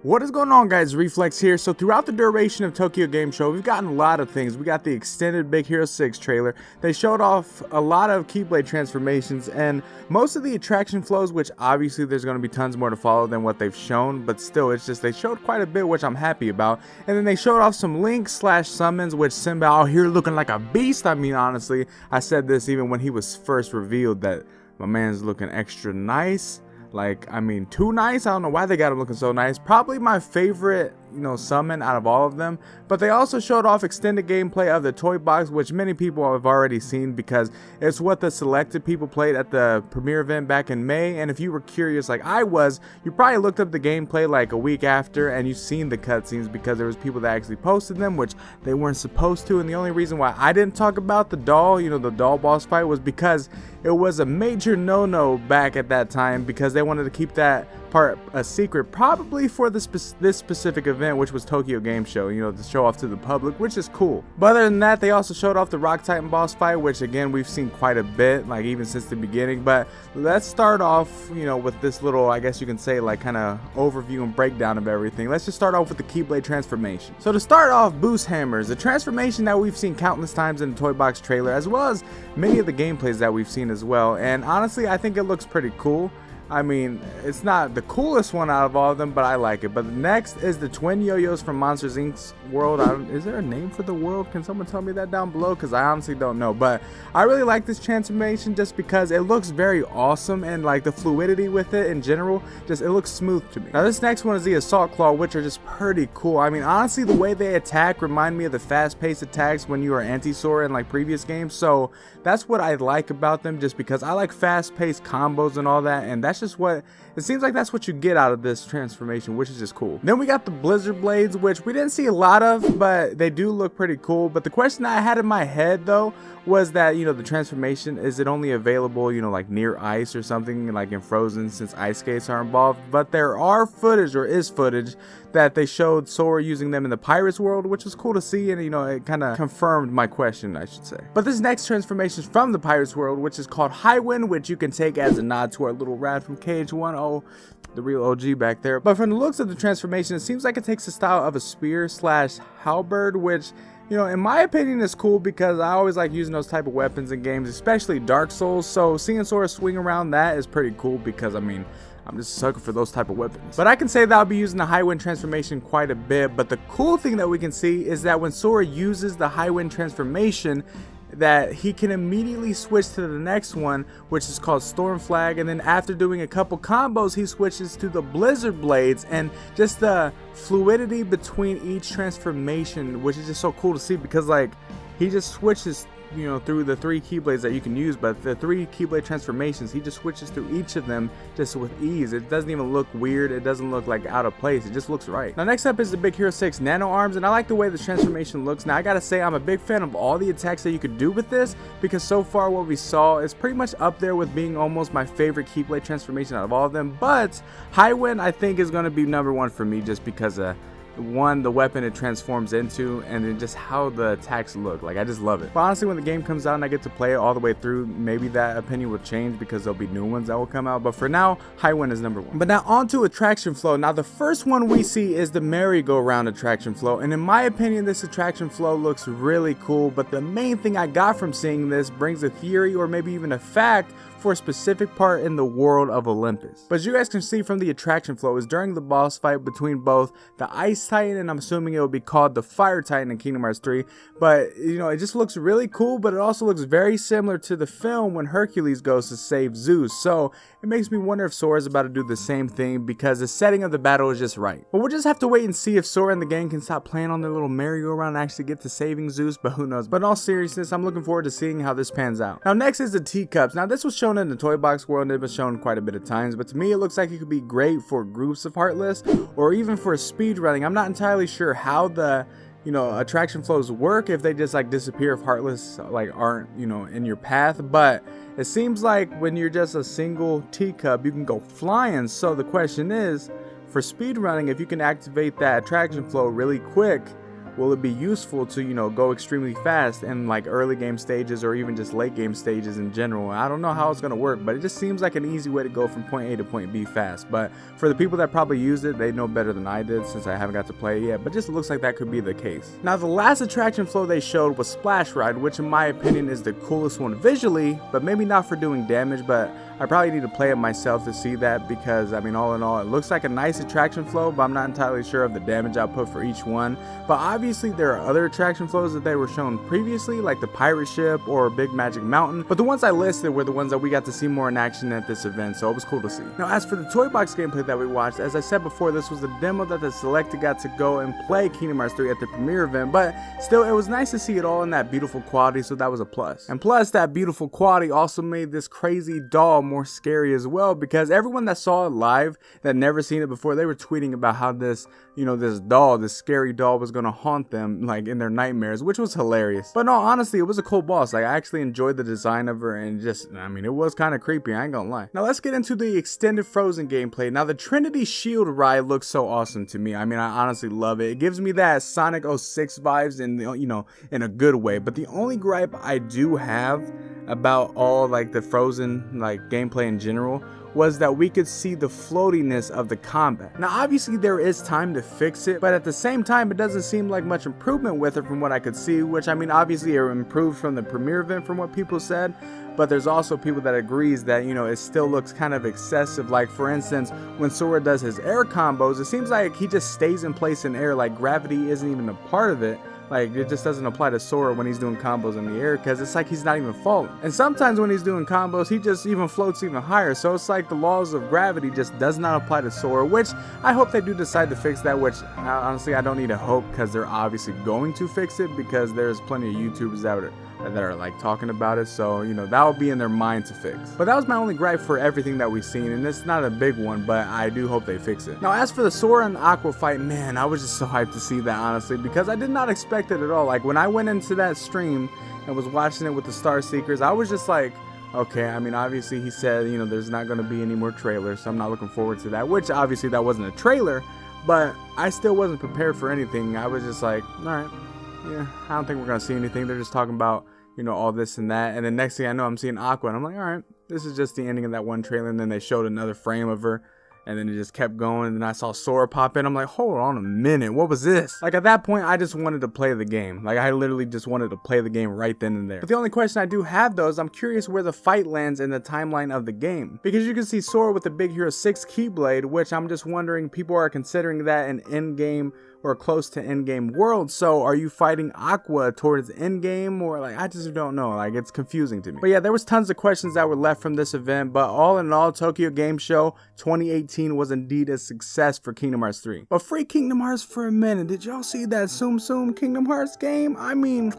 What is going on, guys? Reflex here. So throughout the duration of Tokyo Game Show, we've gotten a lot of things. We got the extended Big Hero 6 trailer. They showed off a lot of Keyblade transformations and most of the attraction flows, which obviously there's going to be tons more to follow than what they've shown, but still, it's just they showed quite a bit, which I'm happy about. And then they showed off some Link/summons, which Simba out here looking like a beast. I mean, honestly, I said this even when he was first revealed that my man's looking extra nice. Like, I mean, too nice. I don't know why they got him looking so nice. Probably my favorite, summon out of all of them. But they also showed off extended gameplay of the toy box, which many people have already seen because it's what the selected people played at the premiere event back in May. And if you were curious like I was, you probably looked up the gameplay like a week after and you've seen the cutscenes because there was people that actually posted them, which they weren't supposed to. And the only reason why I didn't talk about the doll, the doll boss fight, was because it was a major no-no back at that time because they wanted to keep that part a secret, probably for this specific event, which was Tokyo Game Show, to show off to the public, which is cool. But other than that, they also showed off the Rock Titan boss fight, which again we've seen quite a bit, like even since the beginning. But let's start off, with this little, I guess you can say, like kind of overview and breakdown of everything. Let's just start off with the Keyblade transformation. So to start off, Boost Hammers, a transformation that we've seen countless times in the Toy Box trailer, as well as many of the gameplays that we've seen as well. And honestly, I think it looks pretty cool. I mean, it's not the coolest one out of all of them, but I like it. But next is the twin yo-yos from Monsters Inc.'s world. Is there a name for the world? Can someone tell me that down below? Because I honestly don't know. But I really like this transformation just because it looks very awesome, and like the fluidity with it in general, it looks smooth to me. Now this next one is the Assault Claw, which are just pretty cool. I mean, honestly, the way they attack remind me of the fast-paced attacks when you are anti-Sora in like previous games. So that's what I like about them, just because I like fast-paced combos and all that, and that's just what it seems like that's what you get out of this transformation, which is just cool. Then we got the Blizzard Blades, which we didn't see a lot of, but they do look pretty cool. But the question I had in my head though was that, the transformation, is it only available, like near ice or something, like in Frozen, since ice skates are involved? But there are footage, or is footage, that they showed Sora using them in the Pirates world, which was cool to see, and it kind of confirmed my question, I should say. But this next transformation is from the Pirates world, which is called High Wind, which you can take as a nod to our little rat from KH1. Oh, the real OG back there. But from the looks of the transformation, it seems like it takes the style of a spear/halberd, which, in my opinion, is cool because I always like using those type of weapons in games, especially Dark Souls. So seeing Sora swing around that is pretty cool because, I mean, I'm just a sucker for those type of weapons. But I can say that I'll be using the High Wind transformation quite a bit. But the cool thing that we can see is that when Sora uses the High Wind transformation, that he can immediately switch to the next one, which is called Storm Flag, and then after doing a couple combos, he switches to the Blizzard Blades. And just the fluidity between each transformation, which is just so cool to see, because like he just switches through the 3 Keyblades that you can use, but the 3 Keyblade transformations, he just switches through each of them just with ease. It doesn't even look weird, it doesn't look like out of place, it just looks right. Now next up is the Big Hero 6 Nano Arms, and I like the way the transformation looks. Now I gotta say, I'm a big fan of all the attacks that you could do with this, because so far what we saw is pretty much up there with being almost my favorite Keyblade transformation out of all of them. But High Wind, I think, is gonna be #1 for me, just because one, the weapon it transforms into, and then just how the attacks look. Like, I just love it. But honestly, when the game comes out and I get to play it all the way through, maybe that opinion will change because there'll be new ones that will come out. But for now, High Wind is #1. But now on to attraction flow. Now the first one we see is the merry-go-round attraction flow, and in my opinion, this attraction flow looks really cool. But the main thing I got from seeing this brings a theory, or maybe even a fact, for a specific part in the world of Olympus. But as you guys can see from the attraction flow, is during the boss fight between both the Ice Titan, and I'm assuming it will be called the Fire Titan in Kingdom Hearts 3. But it just looks really cool, but it also looks very similar to the film when Hercules goes to save Zeus. So it makes me wonder if Sora's about to do the same thing, because the setting of the battle is just right. But we'll just have to wait and see if Sora and the gang can stop playing on their little merry-go-round and actually get to saving Zeus, but who knows. But in all seriousness, I'm looking forward to seeing how this pans out. Now next is the teacups. Now this was shown in the Toy Box world, and it was shown quite a bit of times, but to me it looks like it could be great for groups of Heartless, or even for speed running. I'm not entirely sure how the attraction flows work, if they just like disappear if Heartless like aren't in your path. But it seems like when you're just a single teacup, you can go flying. So the question is, for speed running, if you can activate that attraction flow really quick, will it be useful to, you know, go extremely fast in like early game stages or even just late game stages in general. I don't know how it's going to work, but it just seems like an easy way to go from point A to point B fast. But for the people that probably used it, they know better than I did since I haven't got to play it yet, but just looks like that could be the case. Now the last attraction flow they showed was Splash Ride, which in my opinion is the coolest one visually, but maybe not for doing damage. But I probably need to play it myself to see that, because I mean, all in all, it looks like a nice attraction flow, but I'm not entirely sure of the damage output for each one. But obviously there are other attraction flows that they were shown previously, like the pirate ship or Big Magic Mountain, but the ones I listed were the ones that we got to see more in action at this event, so it was cool to see. Now as for the toy box gameplay that we watched, as I said before, this was the demo that the selected got to go and play Kingdom Hearts 3 at the premiere event, but still it was nice to see it all in that beautiful quality, so that was a plus. And plus, that beautiful quality also made this crazy doll more scary as well, because everyone that saw it live that never seen it before, they were tweeting about how this, you know, this doll, this scary doll, was gonna haunt them like in their nightmares, which was hilarious. But no, honestly, it was a cool boss. Like, I actually enjoyed the design of her, and just, I mean, it was kind of creepy, I ain't gonna lie. Now let's get into the extended Frozen gameplay. Now the Trinity Shield ride looks so awesome to me. I mean, I honestly love it. It gives me that Sonic 06 vibes in the, you know, in a good way. But the only gripe I do have about all like the Frozen like gameplay in general was that we could see the floatiness of the combat. Now obviously there is time to fix it, but at the same time it doesn't seem like much improvement with it from what I could see, which I mean, obviously it improved from the premiere event from what people said, but there's also people that agrees that, you know, it still looks kind of excessive. Like for instance, when Sora does his air combos, it seems like he just stays in place in air, like gravity isn't even a part of it. Like, it just doesn't apply to Sora when he's doing combos in the air, because it's like he's not even falling. And sometimes when he's doing combos, he just even floats even higher. So it's like the laws of gravity just does not apply to Sora, which I hope they do decide to fix that, which honestly I don't need to hope, because they're obviously going to fix it, because there's plenty of YouTubers that are like talking about it, so you know, that will be in their mind to fix. But that was my only gripe for everything that we've seen, and it's not a big one, but I do hope they fix it. Now as for the Sora and Aqua fight, man, I was just so hyped to see that, honestly, because I did not expect it at all. Like when I went into that stream and was watching it with the Star Seekers, I was just like, okay, I mean, obviously he said, you know, there's not going to be any more trailers, so I'm not looking forward to that, which obviously that wasn't a trailer, but I still wasn't prepared for anything. I was just like, alright, yeah, I don't think we're gonna see anything. They're just talking about, you know, all this and that, and then next thing I know, I'm seeing Aqua, and I'm like, all right, this is just the ending of that one trailer. And then they showed another frame of her, and then it just kept going, and then I saw Sora pop in. I'm like, hold on a minute, what was this? Like at that point, I just wanted to play the game. Like I literally just wanted to play the game right then and there. But the only question I do have though is I'm curious where the fight lands in the timeline of the game, because you can see Sora with the Big Hero 6 Keyblade, which I'm just wondering, people are considering that an end game or close to end game world. So are you fighting Aqua towards end game, or like, I just don't know, like it's confusing to me. But yeah, there was tons of questions that were left from this event, but all in all, Tokyo Game Show 2018 was indeed a success for Kingdom Hearts 3. But free Kingdom Hearts for a minute, did y'all see that Tsum Tsum Kingdom Hearts game? I mean,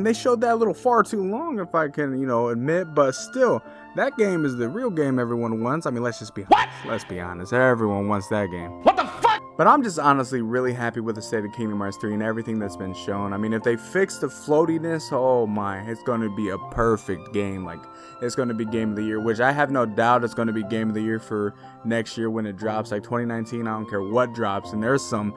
they showed that a little far too long, if I can, you know, admit, but still, that game is the real game everyone wants. I mean, let's just be honest. Let's be honest, everyone wants that game. What the fuck? But I'm just honestly really happy with the state of Kingdom Hearts 3 and everything that's been shown. I mean, if they fix the floatiness, oh my, it's going to be a perfect game. Like, it's going to be Game of the Year, which I have no doubt it's going to be Game of the Year for next year when it drops, like 2019. I don't care what drops, and there's some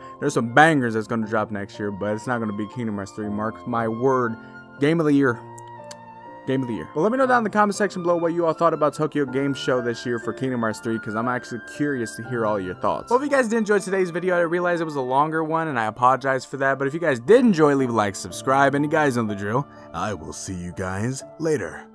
bangers that's going to drop next year, but it's not going to be Kingdom Hearts 3. Mark my word, Game of the Year. Game of the Year. But let me know down in the comment section below what you all thought about Tokyo Game Show this year for Kingdom Hearts 3, because I'm actually curious to hear all your thoughts. Well, if you guys did enjoy today's video, I realized it was a longer one, and I apologize for that. But if you guys did enjoy, leave a like, subscribe, and you guys know the drill. I will see you guys later.